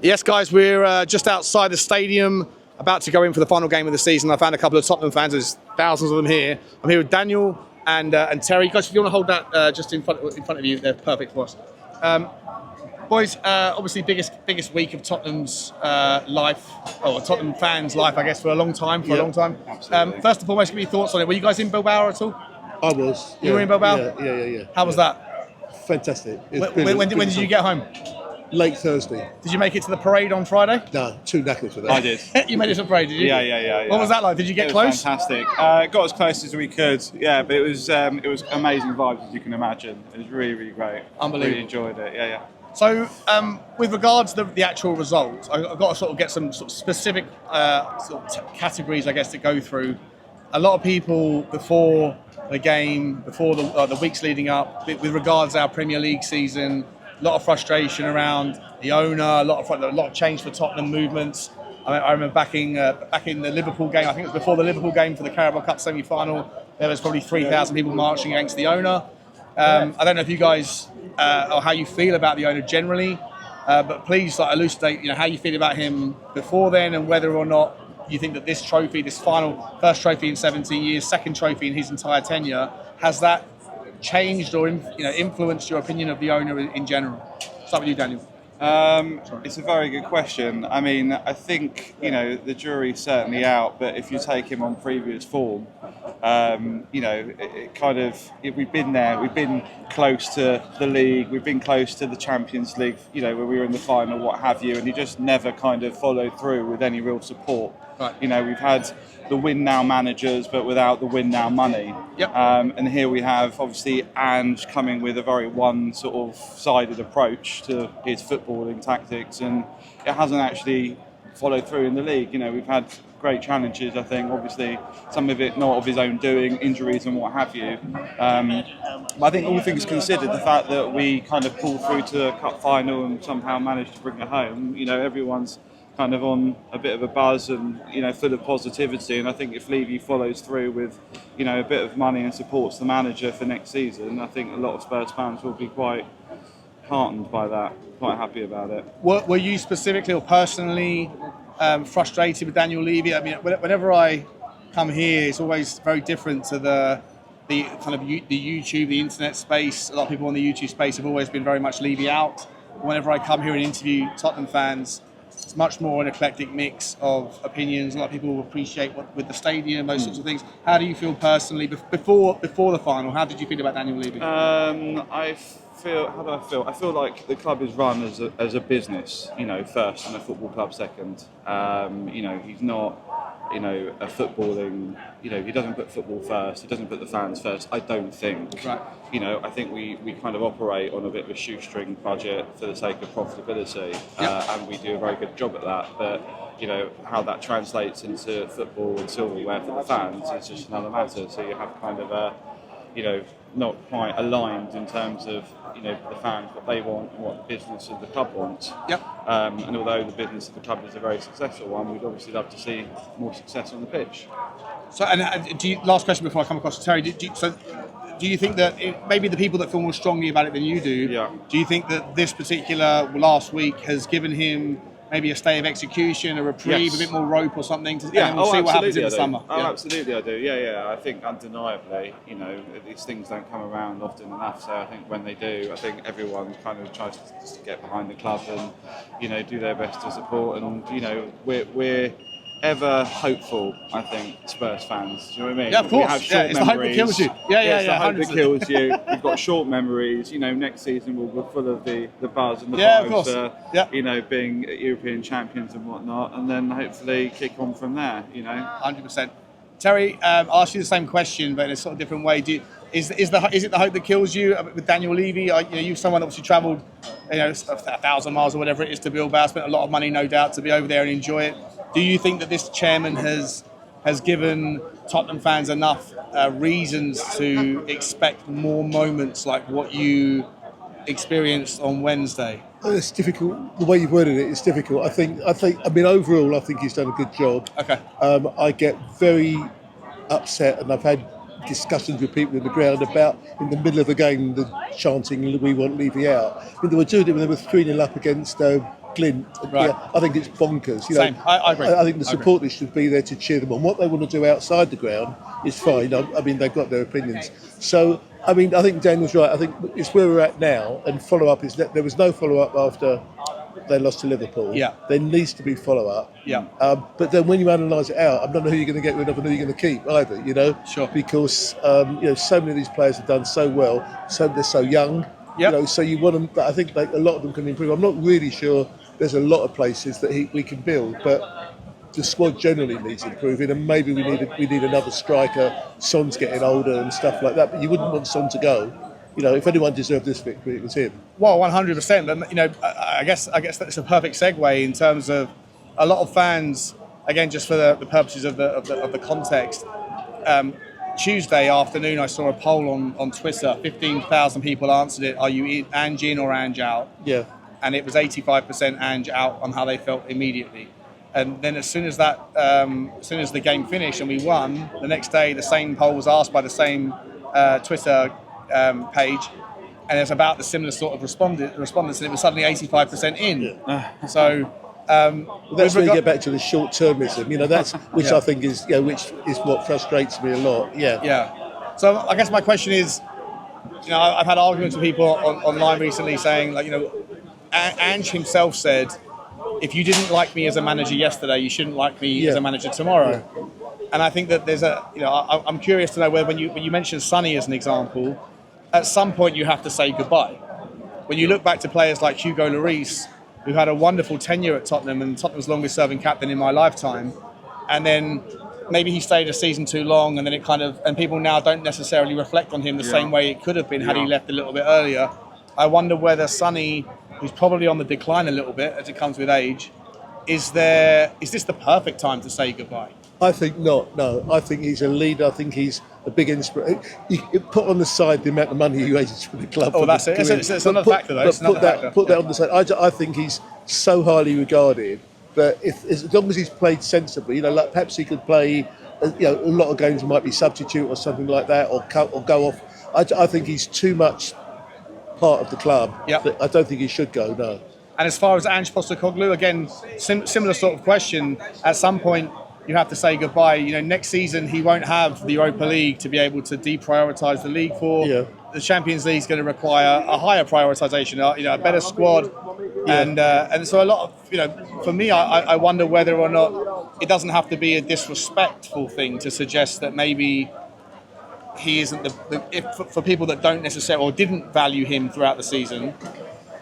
Yes, guys, we're just outside the stadium, about to go in for the final game of the season. I found a couple of Tottenham fans. There's thousands of them here. I'm here with Daniel and Terry. Guys, if you want to hold that just in front of you, they're perfect for us. Boys, obviously biggest week of Tottenham's life, or Tottenham fans' life, I guess, for a long time. Absolutely. First and foremost, give me your thoughts on it. Were you guys in Bilbao at all? I was. You were in Bilbao? Yeah. How was that? Fantastic. When did you get home? Late Thursday. Did you make it to the parade on Friday? No, too knackered for that. I did. You made it to the parade, did you? Yeah. What was that like? Did you get It close? was fantastic. Got as close as we could. Yeah, but it was amazing vibes, as you can imagine. It was really great. Unbelievable. Really enjoyed it. Yeah. So, with regards to the actual result, I've got to sort of get some sort of specific categories, I guess, to go through. A lot of people before the game, before the weeks leading up, with regards to our Premier League season, a lot of frustration around the owner, a lot of change for Tottenham movements. I remember back in the Liverpool game, I think it was before the Liverpool game for the Carabao Cup semi-final, there was probably 3,000 people marching against the owner. I don't know if you guys, or how you feel about the owner generally, but please elucidate, how you feel about him before then, and whether or not you think that this trophy, this first trophy in 17 years, second trophy in his entire tenure, has that changed or influenced your opinion of the owner in general? Start with you, Daniel. It's a very good question. I mean, I think the jury's certainly out, but if you take him on previous form, we've been there. We've been close to the league. We've been close to the Champions League. Where we were in the final, what have you, and he just never kind of followed through with any real support. Right. We've had the win now managers, but without the win now money. Yep. And here we have obviously Ange coming with a very one sort of sided approach to his footballing tactics, and it hasn't actually followed through in the league. We've had great challenges, I think, obviously some of it not of his own doing, injuries and what have you. But I think all things considered, the fact that we kind of pulled through to a cup final and somehow managed to bring it home, everyone's kind of on a bit of a buzz and full of positivity, and I think if Levy follows through with a bit of money and supports the manager for next season, I think a lot of Spurs fans will be quite heartened by that, quite happy about it. Were you specifically or personally frustrated with Daniel Levy? I mean, whenever I come here, it's always very different to the kind of the YouTube, the internet space. A lot of people in the YouTube space have always been very much Levy out. Whenever I come here and interview Tottenham fans, it's much more an eclectic mix of opinions. A lot of people will appreciate with the stadium, those sorts of things. How do you feel personally before the final? How did you feel about Daniel Levy? How do I feel? I feel like the club is run as a business, first, and a football club second. He's not, a footballing, he doesn't put football first, he doesn't put the fans first, I don't think. Right. I think we kind of operate on a bit of a shoestring budget for the sake of profitability, and we do a very good job at that. But, how that translates into football and silverware for the fans is just another matter. So you have kind of a, not quite aligned in terms of the fans, what they want and what the business of the club wants. Yep. And although the business of the club is a very successful one, we'd obviously love to see more success on the pitch. So, last question before I come across to Terry. Do you think that maybe the people that feel more strongly about it than you do? Yeah. Do you think that this particular last week has given him maybe a stay of execution, a reprieve, a bit more rope or something? And then we'll see what happens in the summer. Absolutely I do. Yeah. I think undeniably, these things don't come around often enough. So I think when they do, I think everyone kind of tries to get behind the club and, do their best to support. And, we're ever hopeful, I think, Spurs fans. Do you know what I mean? Yeah, of course. We have short it's the hope that kills you. It's the hope that kills you. We've got short memories. Next season we'll be full of the buzz and the vibes for, being European champions and whatnot, and then hopefully kick on from there, 100%. Terry, I'll ask you the same question, but in a sort of different way. Is it the hope that kills you with Daniel Levy? You're someone obviously travelled, 1,000 miles or whatever it is to Bilbao, spent a lot of money, no doubt, to be over there and enjoy it. Do you think that this chairman has given Tottenham fans enough reasons to expect more moments like what you experienced on Wednesday? It's difficult. The way you've worded it, it's difficult. I think. Overall, I think he's done a good job. Okay. I get very upset, and I've had discussions with people in the ground about, in the middle of the game, the chanting, "We want Levy out." I mean, they were doing it when they were 3-0 up against glint. Right. Yeah, I think it's bonkers. You Same. know, I agree. I think the I agree. supporters should be there to cheer them on. What they want to do outside the ground is fine. I mean, they've got their opinions. So, I mean, I think Daniel's right. I think it's where we're at now, and follow-up is that there was no follow-up after they lost to Liverpool. Yeah. There needs to be follow-up. Yeah. But then when you analyse it out, I don't know who you're going to get rid of and who you're going to keep either, you know? Sure. Because, you know, so many of these players have done so well, so they're so young. Yep. You know, so you want them, I think like, a lot of them can improve. I'm not really sure there's a lot of places that we can build, but the squad generally needs improving, and maybe we need another striker. Son's getting older and stuff like that, but you wouldn't want Son to go. You know, if anyone deserved this victory, it was him. Well, 100%. But you know, I guess that's a perfect segue in terms of a lot of fans. Again, just for the purposes of the context. Tuesday afternoon, I saw a poll on Twitter. 15,000 people answered it. Are you Ange in or Ange out? Yeah. And it was 85% Ange out on how they felt immediately. And then as soon as the game finished and we won, the next day the same poll was asked by the same Twitter page, and it's about the similar sort of respondents, and it was suddenly 85% in. Yeah. So that's where you get back to the short-termism. You know, that's which Yeah. I think is, you know, which is what frustrates me a lot. Yeah. Yeah. So I guess my question is, you know, I've had arguments with people online recently saying, like, you know, Ange himself said, if you didn't like me as a manager yesterday, you shouldn't like me as a manager tomorrow. And I think that there's I'm curious to know whether when you mentioned Sonny as an example, at some point you have to say goodbye. When you look back to players like Hugo Lloris, who had a wonderful tenure at Tottenham and Tottenham's longest serving captain in my lifetime, and then maybe he stayed a season too long, and then and people now don't necessarily reflect on him the same way it could have been had he left a little bit earlier. I wonder whether Sonny, who's probably on the decline a little bit as it comes with age, is this the perfect time to say goodbye? I think not. No, I think he's a leader. I think he's a big inspiration. You put on the side the amount of money he raises for the club. Oh, that's it. It's another factor, though. Put that on the side. I think he's so highly regarded that as long as he's played sensibly, you know, like perhaps he could play, you know, a lot of games might be substitute or something like that, or go off. I think he's too much part of the club. Yep. I don't think he should go. No. And as far as Ange Postecoglou, again, similar sort of question. At some point, you have to say goodbye. You know, next season he won't have the Europa League to be able to deprioritise the league for. Yeah. The Champions League is going to require a higher prioritisation, you know, a better squad, and so a lot of, you know, for me, I wonder whether or not it doesn't have to be a disrespectful thing to suggest that maybe he isn't for people that don't necessarily or didn't value him throughout the season.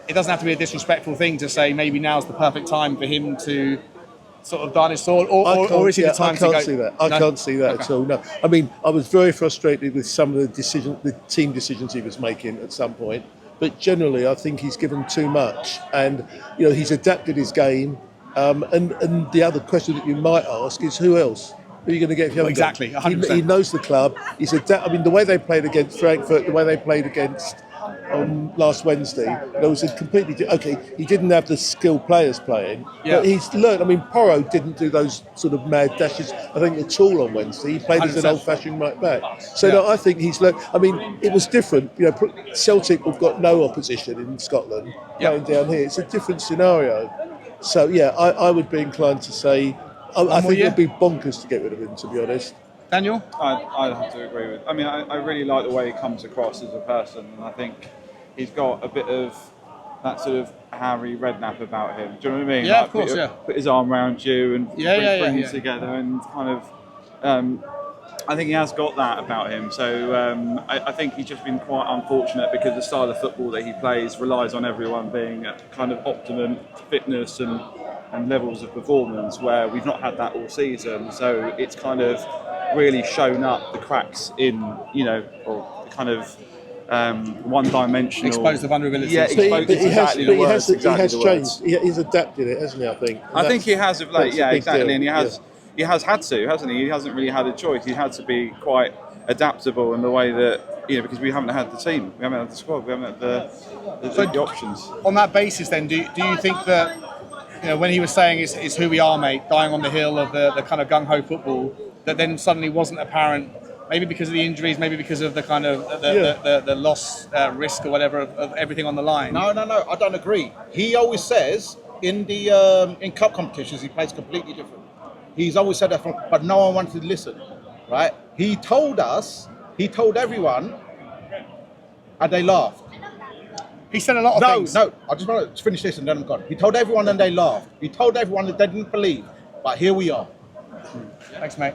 It doesn't have to be a disrespectful thing to say maybe now's the perfect time for him to sort of darn his sword, or is it the time to go? I can't see that. I can't see that at all. No, I mean, I was very frustrated with some of the team decisions he was making at some point. But generally, I think he's given too much, and you know, he's adapted his game. And the other question that you might ask is, who else? Who are you going to get if you haven't exactly, 100%. He knows the club. I mean, the way they played against Frankfurt, the way they played against last Wednesday, there was a completely he didn't have the skilled players playing, but he's learned. I mean, Porro didn't do those sort of mad dashes, I think, at all on Wednesday. He played 100%. As an old-fashioned right back. So no, I think he's learned. I mean, it was different. You know, Celtic have got no opposition in Scotland playing down here. It's a different scenario. So yeah, I would be inclined to say I think it would be bonkers to get rid of him, to be honest. Daniel? I'd have to agree with. I mean, I really like the way he comes across as a person, and I think he's got a bit of that sort of Harry Redknapp about him. Do you know what I mean? Yeah, like, of course, put his arm around you and bring you together, and kind of. I think he has got that about him. So I think he's just been quite unfortunate because the style of football that he plays relies on everyone being at kind of optimum fitness and levels of performance, where we've not had that all season. So it's kind of really shown up the cracks in, you know, or the kind of one-dimensional... Exposed the vulnerabilities. Yeah, he has changed. He's adapted it, hasn't he, I think? I think he has of late, yeah, exactly. Deal. And he has had to, hasn't he? He hasn't really had a choice. He had to be quite adaptable in the way that, you know, because we haven't had the team, we haven't had the squad, we haven't had the options. On that basis then, do you think that, you know, when he was saying it's who we are, mate, dying on the hill of the kind of gung-ho football, that then suddenly wasn't apparent, maybe because of the injuries, maybe because of the kind of the loss risk or whatever of everything on the line? No, I don't agree. He always says in cup competitions, he plays completely different. He's always said that, but no one wanted to listen, right? He told everyone, and they laughed. He said a lot of things. No, I just want to finish this and then I'm gone. He told everyone and they laughed. He told everyone that they didn't believe, but here we are. Thanks, mate.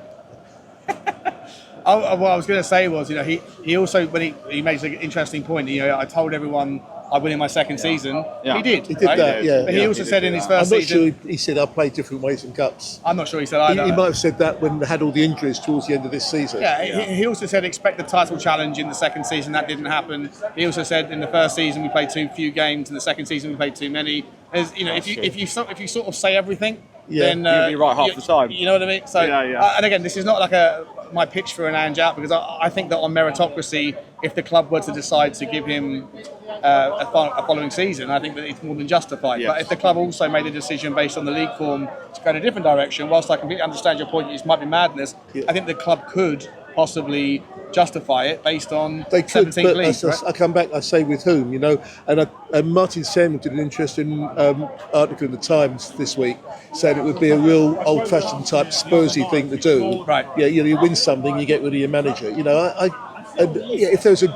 What I was going to say was, he also, when he made an interesting point, I told everyone I'd win in my second season. Yeah. He did. He did that, yeah. But he also said in his first I'm not season. sure he said I played different ways in cups. I'm not sure he said either. He might have said that when they had all the injuries towards the end of this season. Yeah, he also said expect the title challenge in the second season. That didn't happen. He also said in the first season we played too few games, in the second season we played too many. If you sort of say everything, then you'll be right half the time. You know what I mean? So, and again, this is not like my pitch for an Ange out, because I think that on meritocracy, if the club were to decide to give him a following season, I think that it's more than justified. Yes. But if the club also made a decision based on the league form to go in a different direction, whilst I completely understand your point, it might be madness, I think the club could possibly justify it based on They could, 17th but league. Right? I come back, I say with whom, and Martin Samuel did an interesting article in the Times this week saying it would be a real old-fashioned type Spursy thing to do. Right. Yeah, you win something, you get rid of your manager. If there was a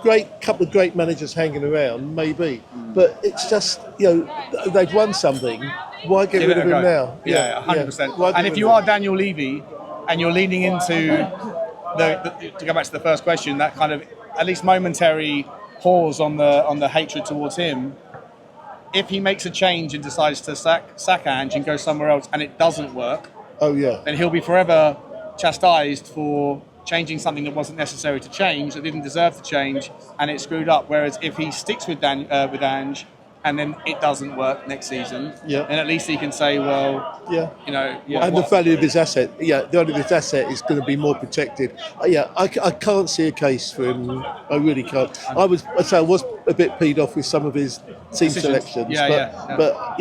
couple of great managers hanging around, maybe. But it's just, they've won something. Why get rid of him now? Yeah, 100%. Why get And if rid you of are him? Daniel Levy and you're leaning into to go back to the first question, that kind of at least momentary pause on the hatred towards him, if he makes a change and decides to sack Ange and go somewhere else and it doesn't work, then he'll be forever chastised for changing something that wasn't necessary to change, that didn't deserve to change, and it screwed up. Whereas if he sticks with Ange and then it doesn't work next season, then at least he can say, well, the value of his asset, the value of his asset is going to be more protected. I can't see a case for him. I really can't. I was a bit peed off with some of his team selections. But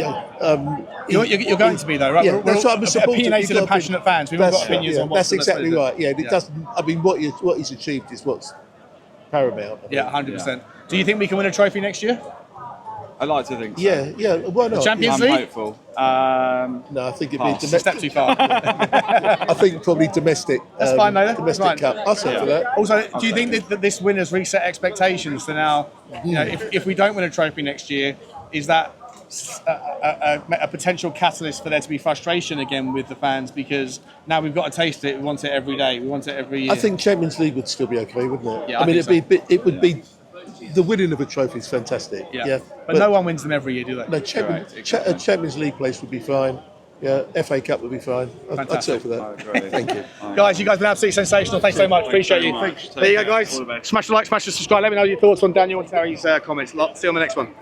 you're going to be though, right? Yeah, that's what I'm supporting. Opinionated and passionate fans. We've all got opinions on what's that's exactly right. Yeah, it doesn't. I mean, what he's achieved is what's paramount. 100%. Do you think we can win a trophy next year? I like to think so. Yeah. Why not? Champions I'm League? hopeful. No, I think it'd be It's a step too far. I think probably domestic. That's fine, though. Domestic That's fine. cup. I'll say for that. Also, do you think that this win has reset expectations? So now, if we don't win a trophy next year, is that a potential catalyst for there to be frustration again with the fans? Because now we've got to taste it. We want it every day. We want it every year. I think Champions League would still be okay, wouldn't it? Yeah, I mean, it would be. The winning of a trophy is fantastic. Yeah. But no one wins them every year, do they? No, a Champions League place would be fine. Yeah, FA Cup would be fine. I'd settle for that. Thank you. Guys, you guys have been absolutely sensational. Thanks so much. Appreciate you. There you go, guys. Smash the like, smash the subscribe. Let me know your thoughts on Daniel and Terry's comments. See you on the next one.